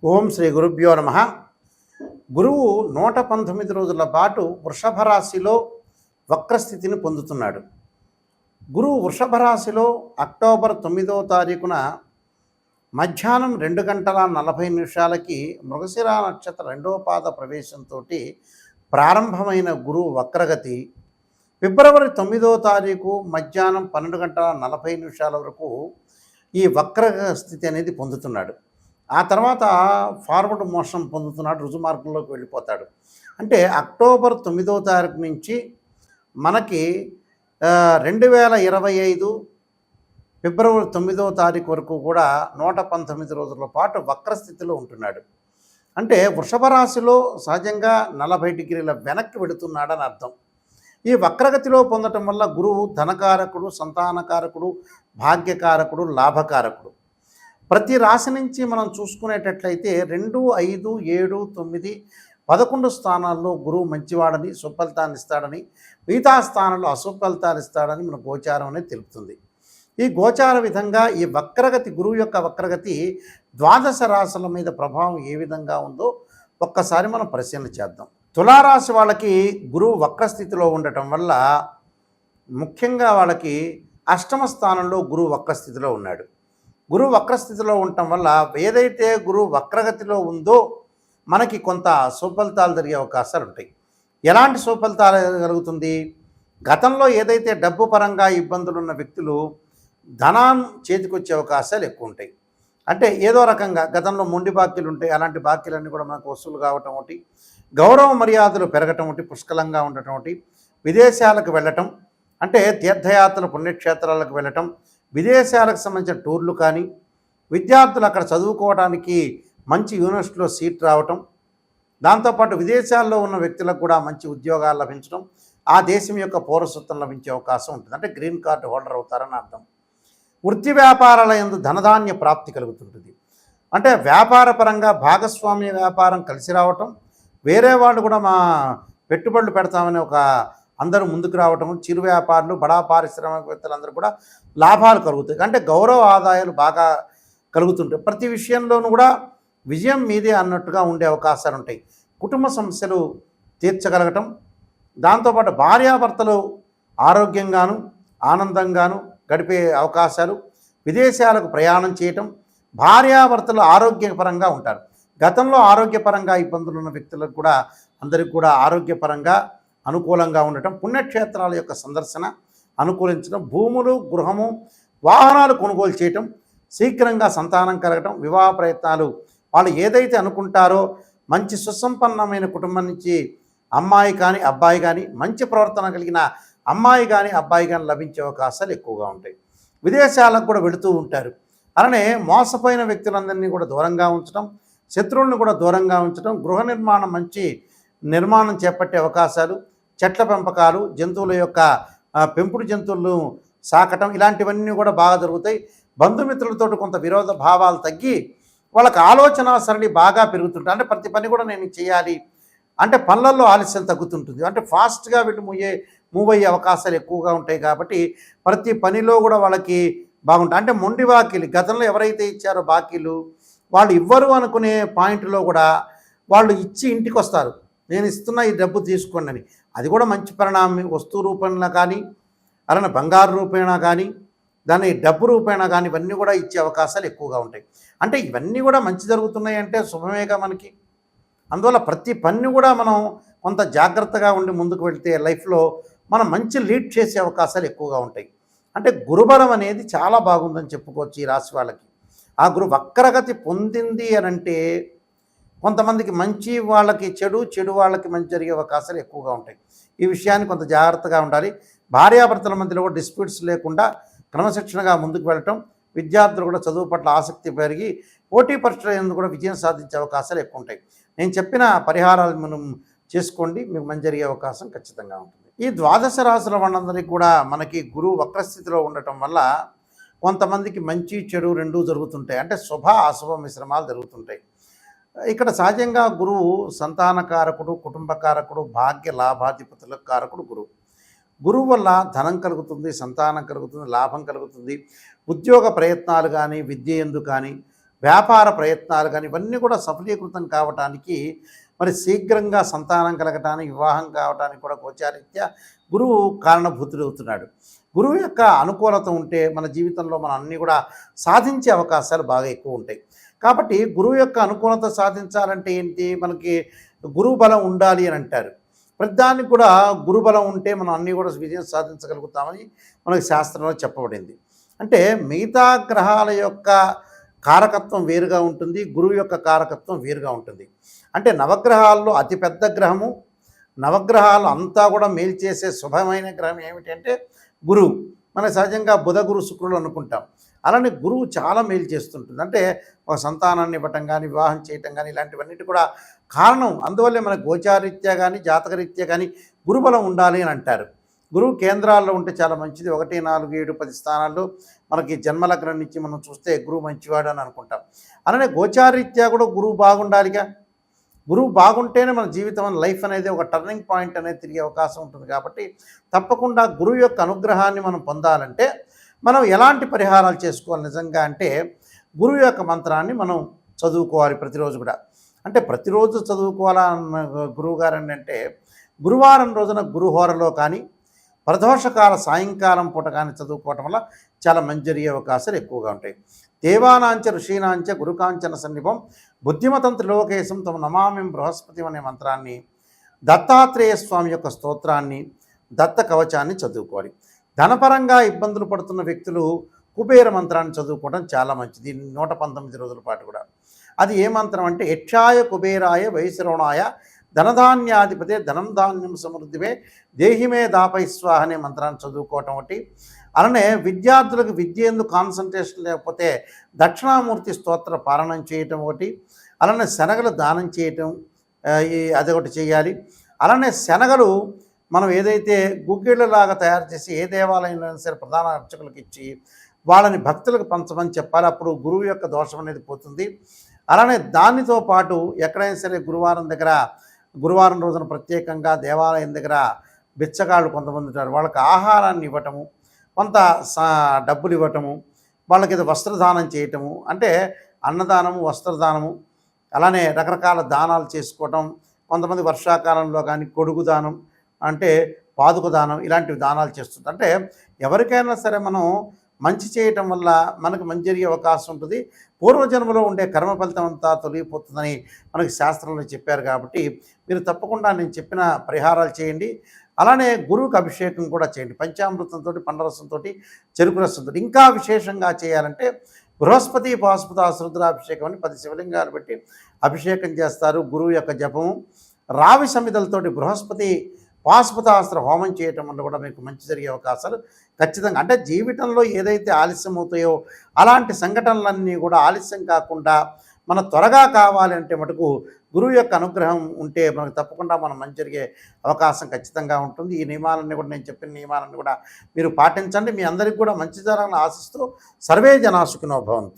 ఓం శ్రీ గురుభ్యో నమ. గురువు 119 రోజుల పాటు వృషభ రాశిలో వక్రస్థితిని పొందుతున్నాడు. గురువు వృషభ రాశిలో అక్టోబర్ 9వ తారీఖున మధ్యాహ్నం 2 గంటల 40 నిమిషాలకి మృగశిర నక్షత్ర 2వ పాద ప్రవేశంతో ప్రారంభమైన గురువు వక్రగతి ఫిబ్రవరి 9వ తారీఖు మధ్యాహ్నం 12 గంటల 40 నిమిషాల వరకు ఈ వక్ర స్థితి అనేది పొందుతున్నాడు. ఆ తర్వాత ఫార్వర్డ్ మోషన్ పొందుతున్నాడు, రుజుమార్గంలోకి వెళ్ళిపోతాడు. అంటే అక్టోబర్ 9వ తారీఖు నుంచి మనకి 2025 ఫిబ్రవరి 9వ తారీఖు వరకు కూడా 119 రోజుల పాటు వక్రస్థితిలో ఉంటున్నాడు. అంటే వృషభ రాశిలో సహజంగా 40 డిగ్రీల వెనక్కి వెళుతున్నాడని అర్థం. ఈ వక్రగతిలో పొందటం వల్ల గురువు ధనకారకుడు, సంతానకారకుడు, భాగ్యకారకుడు, లాభకారకుడు. ప్రతి రాశి నుంచి మనం చూసుకునేటట్లయితే 2, 5, 7, 9, 11 స్థానాల్లో గురువు మంచివాడని, సుఫలితాన్ని ఇస్తాడని, మిగతా స్థానాల్లో అశుఫలితాలు ఇస్తాడని మన గోచారం అనేది తెలుపుతుంది. ఈ గోచార విధంగా ఈ వక్రగతి, గురువు యొక్క వక్రగతి ద్వాదశ రాశుల మీద ప్రభావం ఏ విధంగా ఉందో ఒక్కసారి మనం పరిశీలన చేద్దాం. తులారాశి వాళ్ళకి గురువు వక్రస్థితిలో ఉండటం వల్ల ముఖ్యంగా వాళ్ళకి అష్టమ స్థానంలో గురువు వక్రస్థితిలో ఉన్నాడు. గురువు వక్రస్థితిలో ఉండటం వల్ల ఏదైతే గురువు వక్రగతిలో ఉందో మనకి కొంత సుఫలితాలు జరిగే అవకాశాలు ఉంటాయి. ఎలాంటి సుఫలితాలు కలుగుతుంది? గతంలో ఏదైతే డబ్బు పరంగా ఇబ్బందులు ఉన్న వ్యక్తులు ధనం చేతికొచ్చే అవకాశాలు ఎక్కువ ఉంటాయి. అంటే ఏదో రకంగా గతంలో మొండి బాకీలు ఉంటాయి, అలాంటి బాకీలన్నీ కూడా మనకు వసూలు కావటం ఒకటి, గౌరవ మర్యాదలు పెరగటం ఒకటి, పుష్కలంగా ఉండటం ఒకటి, విదేశాలకు వెళ్ళటం అంటే తీర్థయాత్రలు, పుణ్యక్షేత్రాలకు వెళ్ళటం, విదేశాలకు సంబంధించిన టూర్లు కానీ, విద్యార్థులు అక్కడ చదువుకోవడానికి మంచి యూనివర్సిటీలో సీట్ రావటం, దాంతోపాటు విదేశాల్లో ఉన్న వ్యక్తులకు కూడా మంచి ఉద్యోగాలు లభించడం, ఆ దేశం యొక్క పౌరసత్వం లభించే అవకాశం ఉంటుంది. అంటే గ్రీన్ కార్డు హోల్డర్ అవుతారని అర్థం. వృత్తి వ్యాపారాల యందు ధనధాన్య ప్రాప్తి కలుగుతుంటుంది. అంటే వ్యాపార పరంగా భాగస్వామ్య వ్యాపారం కలిసి రావటం, వేరే వాళ్ళు కూడా మా పెట్టుబడులు పెడతామని అందరూ ముందుకు రావటం, చిరు వ్యాపారులు, బడా పారిశ్రామికవేత్తలందరూ కూడా లాభాలు కలుగుతాయి. అంటే గౌరవ ఆదాయాలు బాగా కలుగుతుంటాయి. ప్రతి విషయంలోనూ కూడా విజయం మీదే అన్నట్టుగా ఉండే అవకాశాలు ఉంటాయి. కుటుంబ సమస్యలు తీర్చగలగటం, దాంతోపాటు భార్యాభర్తలు ఆరోగ్యంగాను ఆనందంగాను గడిపే అవకాశాలు, విదేశాలకు ప్రయాణం చేయటం, భార్యాభర్తలు ఆరోగ్యపరంగా ఉంటారు. గతంలో ఆరోగ్యపరంగా ఇబ్బందులు ఉన్న వ్యక్తులకు కూడా అందరికీ కూడా ఆరోగ్యపరంగా అనుకూలంగా ఉండటం, పుణ్యక్షేత్రాల యొక్క సందర్శన అనుకూలించడం, భూములు, గృహము, వాహనాలు కొనుగోలు చేయటం, శీఘ్రంగా సంతానం కలగటం, వివాహ ప్రయత్నాలు వాళ్ళు ఏదైతే అనుకుంటారో మంచి సుసంపన్నమైన కుటుంబం నుంచి అమ్మాయి కానీ అబ్బాయి కానీ, మంచి ప్రవర్తన కలిగిన అమ్మాయి కానీ అబ్బాయి కానీ లభించే అవకాశాలు ఎక్కువగా ఉంటాయి. విదేశాలకు కూడా వెళుతూ ఉంటారు. అలానే మోసపోయిన వ్యక్తులందరినీ కూడా దూరంగా ఉంచడం, శత్రువులను కూడా దూరంగా ఉంచడం, గృహ నిర్మాణం, మంచి నిర్మాణం చేపట్టే అవకాశాలు, చెట్ల పెంపకాలు, జంతువుల యొక్క పెంపుడు జంతువులను సాకటం, ఇలాంటివన్నీ కూడా బాగా జరుగుతాయి. బంధుమిత్రులతో కొంత విరోధ భావాలు తగ్గి వాళ్ళకి ఆలోచన సరళి బాగా పెరుగుతుంటాయి. అంటే ప్రతి పని కూడా నేను చేయాలి అంటే పనులలో ఆలస్యం తగ్గుతుంటుంది. అంటే ఫాస్ట్గా వీళ్ళు మూవ్ అయ్యే అవకాశాలు ఎక్కువగా ఉంటాయి. కాబట్టి ప్రతి పనిలో కూడా వాళ్ళకి బాగుంటాయి. అంటే మొండి బాకీలు గతంలో ఎవరైతే ఇచ్చారో బాకీలు వాళ్ళు ఇవ్వరు అనుకునే పాయింట్లో కూడా వాళ్ళు ఇచ్చి ఇంటికి వస్తారు, నేను ఇస్తున్న ఈ డబ్బు తీసుకోండి అని. అది కూడా మంచి పరిణామం. వస్తువు రూపేణా కానీ, అలానే బంగారు రూపేణా కానీ, దాని డబ్బు రూపేణా కానీ ఇవన్నీ కూడా ఇచ్చే అవకాశాలు ఎక్కువగా ఉంటాయి. అంటే ఇవన్నీ కూడా మంచి జరుగుతున్నాయి అంటే శుభమేగా మనకి. అందువల్ల ప్రతి పని కూడా మనం కొంత జాగ్రత్తగా ఉండి ముందుకు వెళ్తే లైఫ్లో మనం మంచి లీడ్ చేసే అవకాశాలు ఎక్కువగా ఉంటాయి. అంటే గురుబలం అనేది చాలా బాగుందని చెప్పుకోవచ్చు ఈ రాశి వాళ్ళకి. ఆ గురు వక్రగతి పొందింది అని అంటే కొంతమందికి మంచి వాళ్ళకి చెడు, చెడు వాళ్ళకి మంచి జరిగే అవకాశాలు ఎక్కువగా ఉంటాయి. ఈ విషయాన్ని కొంత జాగ్రత్తగా ఉండాలి. భార్యాభర్తల మధ్యలో కూడా డిస్ప్యూట్స్ లేకుండా క్రమశిక్షణగా ముందుకు వెళ్ళటం, విద్యార్థులు కూడా చదువు పట్ల ఆసక్తి పెరిగి పోటీ పరీక్షల యందు కూడా విజయం సాధించే అవకాశాలు ఎక్కువ ఉంటాయి. నేను చెప్పిన పరిహారాలు మనం చేసుకోండి, మీకు మంచి జరిగే అవకాశం ఖచ్చితంగా ఉంటుంది. ఈ ద్వాదశ రాశుల వాళ్ళందరికీ కూడా మనకి గురువు వక్రస్థితిలో ఉండటం వల్ల కొంతమందికి మంచి చెడు రెండూ జరుగుతుంటాయి. అంటే శుభ అశుభ మిశ్రమాలు జరుగుతుంటాయి. ఇక్కడ సహజంగా గురువు సంతానకారకుడు, కుటుంబకారకుడు, భాగ్య లాభాధిపతులకు కారకుడు గురువు. గురువు వల్ల ధనం కలుగుతుంది, సంతానం కలుగుతుంది, లాభం కలుగుతుంది. ఉద్యోగ ప్రయత్నాలు కానీ, విద్య యందు కానీ, వ్యాపార ప్రయత్నాలు కానీ ఇవన్నీ కూడా సఫలీకృతం కావటానికి, మరి శీఘ్రంగా సంతానం కలగటానికి, వివాహం కావటానికి కూడా గోచారీత్యా గురువు కారణభూతుడవుతున్నాడు. గురువు యొక్క అనుకూలత ఉంటే మన జీవితంలో మనం అన్నీ కూడా సాధించే అవకాశాలు బాగా ఎక్కువ ఉంటాయి. కాబట్టి గురువు యొక్క అనుకూలత సాధించాలంటే ఏంటి, మనకి గురువు బలం ఉండాలి అని అంటారు. ప్రతిదానికి కూడా గురుబలం ఉంటే మనం అన్నీ కూడా విజయం సాధించగలుగుతామని మనకి శాస్త్రంలో చెప్పబడింది. అంటే మిగతా గ్రహాల యొక్క కారకత్వం వేరుగా ఉంటుంది, గురువు యొక్క కారకత్వం వేరుగా ఉంటుంది. అంటే నవగ్రహాల్లో అతిపెద్ద గ్రహము, నవగ్రహాలు అంతా కూడా మేలు చేసే శుభమైన గ్రహం ఏమిటంటే గురువు. మన సహజంగా బుధ గురు శుక్రులు అనుకుంటాం. అలానే గురువు చాలా మేలు చేస్తుంటుంది. అంటే ఒక సంతానాన్ని ఇవ్వటం కానీ, వివాహం చేయటం కానీ ఇలాంటివన్నిటి కూడా కారణం. అందువల్లే మన గోచారీత్యా కానీ, జాతకరీత్యా కానీ గురుబలం ఉండాలి అని అంటారు. గురువు కేంద్రాల్లో ఉంటే చాలా మంచిది. 1, 4, 7, 10 స్థానాల్లో మనకి జన్మలగ్నం నుంచి మనం చూస్తే గురువు మంచివాడు అని అనుకుంటాం. అలానే గోచారీత్యా కూడా గురువు బాగుండాలిగా. గురువు బాగుంటేనే మన జీవితం లైఫ్ అనేది ఒక టర్నింగ్ పాయింట్ అనేది తిరిగే అవకాశం ఉంటుంది. కాబట్టి తప్పకుండా గురువు యొక్క అనుగ్రహాన్ని మనం పొందాలంటే మనం ఎలాంటి పరిహారాలు చేసుకోవాలి నిజంగా అంటే, గురువు యొక్క మంత్రాన్ని మనం చదువుకోవాలి ప్రతిరోజు కూడా. అంటే ప్రతిరోజు చదువుకోవాలన్న గురువు గారు అంటే గురువారం రోజున గురుహోరలో కానీ, ప్రదోషకాల సాయంకాలం పూట కానీ చదువుకోవటం వల్ల చాలా మంచి జరిగే అవకాశాలు ఎక్కువగా ఉంటాయి. దేవానాంచ ఋషీనాంచ గురుకాంచన సన్నిభం బుద్ధిమతం త్రిలోకేశం తమ నమామిం బృహస్పతి అనే మంత్రాన్ని, దత్తాత్రేయ స్వామి యొక్క స్తోత్రాన్ని, దత్త కవచాన్ని చదువుకోవాలి. ధనపరంగా ఇబ్బందులు పడుతున్న వ్యక్తులు కుబేర మంత్రాన్ని చదువుకోవడం చాలా మంచిది 119 రోజుల పాటు కూడా. అది ఏ మంత్రం అంటే యక్షాయ కుబేరాయ వైశ్రవణాయ ధనధాన్యాధిపతే ధనం ధాన్యం సమృద్ధిమే దేహిమే దాపై స్వాహ అనే మంత్రాన్ని చదువుకోవటం ఒకటి. అలానే విద్యార్థులకు విద్య ఎందు కాన్సన్ట్రేషన్ లేకపోతే దక్షిణామూర్తి స్తోత్ర పారాయణం చేయటం ఒకటి. అలానే శనగలు దానం చేయటం అదొకటి చేయాలి. అలానే శనగలు మనం ఏదైతే గుగ్గిళ్ళలాగా తయారు చేసి ఏ దేవాలయంలో సరే ప్రధాన అర్చకులకు ఇచ్చి వాళ్ళని భక్తులకు పంచమని చెప్పాలి. అప్పుడు గురువు యొక్క దోషం అనేది పోతుంది. అలానే దానితో పాటు ఎక్కడైనా సరే గురువారం రోజున ప్రత్యేకంగా దేవాలయం దగ్గర బిచ్చగాళ్ళు కొంతమంది ఉంటారు. వాళ్ళకి ఆహారాన్ని ఇవ్వటము, కొంత డబ్బులు ఇవ్వటము, వాళ్ళకి ఇది వస్త్రదానం చేయటము, అంటే అన్నదానము, వస్త్రదానము, అలానే రకరకాల దానాలు చేసుకోవటం. కొంతమంది వర్షాకాలంలో కానీ కొడుగు దానం అంటే పాదుక దానం ఇలాంటివి దానాలు చేస్తుంది. అంటే ఎవరికైనా సరే మనం మంచి చేయటం వల్ల మనకు మంచి జరిగే అవకాశం ఉంటుంది. పూర్వజన్మలో ఉండే కర్మ ఫలితం అంతా తొలగిపోతుందని మనకి శాస్త్రంలో చెప్పారు. కాబట్టి మీరు తప్పకుండా నేను చెప్పిన పరిహారాలు చేయండి. అలానే గురువుకి అభిషేకం కూడా చేయండి. పంచామృతంతో, పండరసంతో, చెరుకు రసంతో. ఇంకా విశేషంగా చేయాలంటే బృహస్పతి పాశుపతాశ్రుద్రాభిషేకం అని 10 శివలింగాలు పెట్టి అభిషేకం చేస్తారు. గురువు యొక్క జపము రావి సమిధలతోటి బృహస్పతి పాశుపతాస్త్ర హోమం చేయటం వల్ల కూడా మీకు మంచి జరిగే అవకాశాలు ఖచ్చితంగా. అంటే జీవితంలో ఏదైతే ఆలస్యం అవుతాయో అలాంటి సంఘటనలన్నీ కూడా ఆలస్యం కాకుండా మన త్వరగా కావాలి అంటే మటుకు గురువు యొక్క అనుగ్రహం ఉంటే మనకు తప్పకుండా మనం మంచి జరిగే అవకాశం ఖచ్చితంగా ఉంటుంది. ఈ నియమాలన్నీ కూడా నేను చెప్పిన నియమాలన్నీ కూడా మీరు పాటించండి. మీ అందరికీ కూడా మంచి జరగాలని ఆశిస్తూ సర్వే జనా సుఖినో భవంతు.